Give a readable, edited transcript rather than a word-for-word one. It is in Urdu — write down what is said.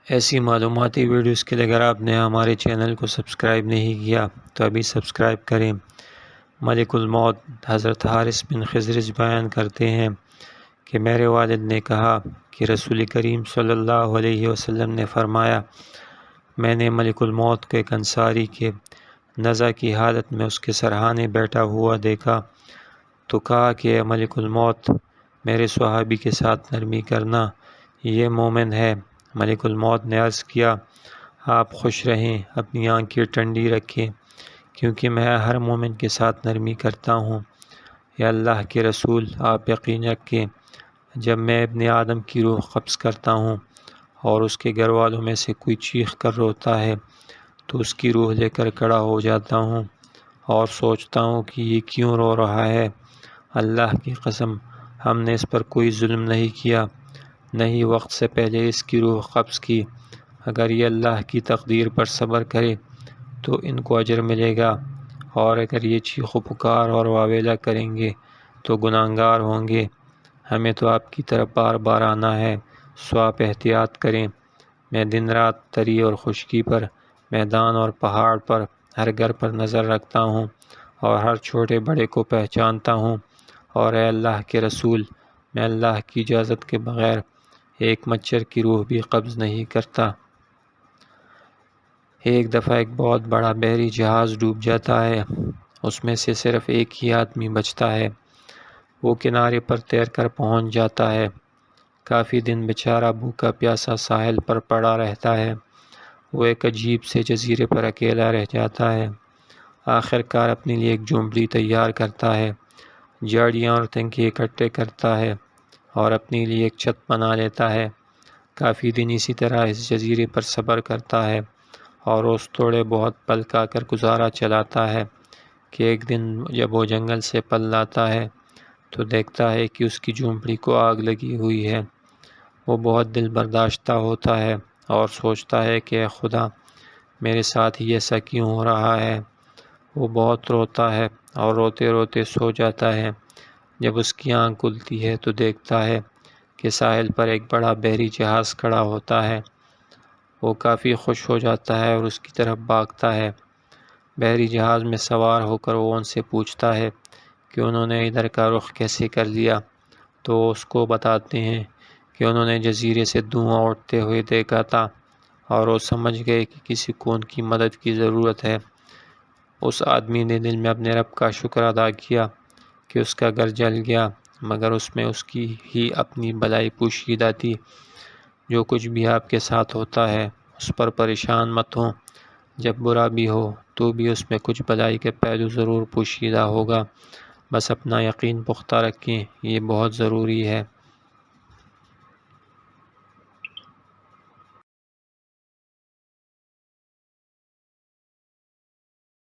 ایسی معلوماتی ویڈیوز کے لیے اگر آپ نے ہمارے چینل کو سبسکرائب نہیں کیا تو ابھی سبسکرائب کریں۔ ملک الموت حضرت حارث بن خزرج بیان کرتے ہیں کہ میرے والد نے کہا کہ رسول کریم صلی اللہ علیہ وسلم نے فرمایا، میں نے ملک الموت کے ایک انصاری کے نزع کی حالت میں اس کے سرہانے بیٹھا ہوا دیکھا تو کہا کہ اے ملک الموت، میرے صحابی کے ساتھ نرمی کرنا، یہ مومن ہے۔ ملک الموت نے عرض کیا، آپ خوش رہیں، اپنی آنکھیں ٹھنڈی رکھیں، کیونکہ میں ہر مومن کے ساتھ نرمی کرتا ہوں۔ یا اللہ کے رسول، آپ یقین رکھیں، جب میں ابن آدم کی روح قبض کرتا ہوں اور اس کے گھر والوں میں سے کوئی چیخ کر روتا ہے تو اس کی روح لے کر کھڑا ہو جاتا ہوں اور سوچتا ہوں کہ یہ کیوں رو رہا ہے۔ اللہ کی قسم، ہم نے اس پر کوئی ظلم نہیں کیا، نہیں وقت سے پہلے اس کی روح قبض کی۔ اگر یہ اللہ کی تقدیر پر صبر کرے تو ان کو اجر ملے گا، اور اگر یہ چیخ و پکار اور واویلا کریں گے تو گناہگار ہوں گے۔ ہمیں تو آپ کی طرف بار بار آنا ہے، سو آپ احتیاط کریں۔ میں دن رات تری اور خشکی پر، میدان اور پہاڑ پر، ہر گھر پر نظر رکھتا ہوں اور ہر چھوٹے بڑے کو پہچانتا ہوں، اور اے اللہ کے رسول، میں اللہ کی اجازت کے بغیر ایک مچھر کی روح بھی قبض نہیں کرتا۔ ایک دفعہ ایک بہت بڑا بحری جہاز ڈوب جاتا ہے، اس میں سے صرف ایک ہی آدمی بچتا ہے۔ وہ کنارے پر تیر کر پہنچ جاتا ہے۔ کافی دن بیچارہ بھوکا پیاسا ساحل پر پڑا رہتا ہے۔ وہ ایک عجیب سے جزیرے پر اکیلا رہ جاتا ہے۔ آخر کار اپنے لیے ایک جھونپڑی تیار کرتا ہے، جھاڑیاں اور تنکے اکٹھے کرتا ہے اور اپنے لیے ایک چھت بنا لیتا ہے۔ کافی دن اسی طرح اس جزیرے پر صبر کرتا ہے اور روز تھوڑے بہت پل کھا کر گزارا چلاتا ہے کہ ایک دن جب وہ جنگل سے پل لاتا ہے تو دیکھتا ہے کہ اس کی جھونپڑی کو آگ لگی ہوئی ہے۔ وہ بہت دل برداشتہ ہوتا ہے اور سوچتا ہے کہ اے خدا، میرے ساتھ ہی ایسا کیوں ہو رہا ہے۔ وہ بہت روتا ہے اور روتے روتے سو جاتا ہے۔ جب اس کی آنکھ کھلتی ہے تو دیکھتا ہے کہ ساحل پر ایک بڑا بحری جہاز کھڑا ہوتا ہے۔ وہ کافی خوش ہو جاتا ہے اور اس کی طرف بھاگتا ہے۔ بحری جہاز میں سوار ہو کر وہ ان سے پوچھتا ہے کہ انہوں نے ادھر کا رخ کیسے کر لیا، تو وہ اس کو بتاتے ہیں کہ انہوں نے جزیرے سے دھواں اٹھتے ہوئے دیکھا تھا اور وہ سمجھ گئے کہ کسی کو ان کی مدد کی ضرورت ہے۔ اس آدمی نے دل میں اپنے رب کا شکر ادا کیا کہ اس کا گھر جل گیا، مگر اس میں اس کی ہی اپنی بلائی پوشیدہ تھی۔ جو کچھ بھی آپ کے ساتھ ہوتا ہے اس پر پریشان مت ہوں، جب برا بھی ہو تو بھی اس میں کچھ بلائی کے پہلو ضرور پوشیدہ ہوگا۔ بس اپنا یقین پختہ رکھیں، یہ بہت ضروری ہے۔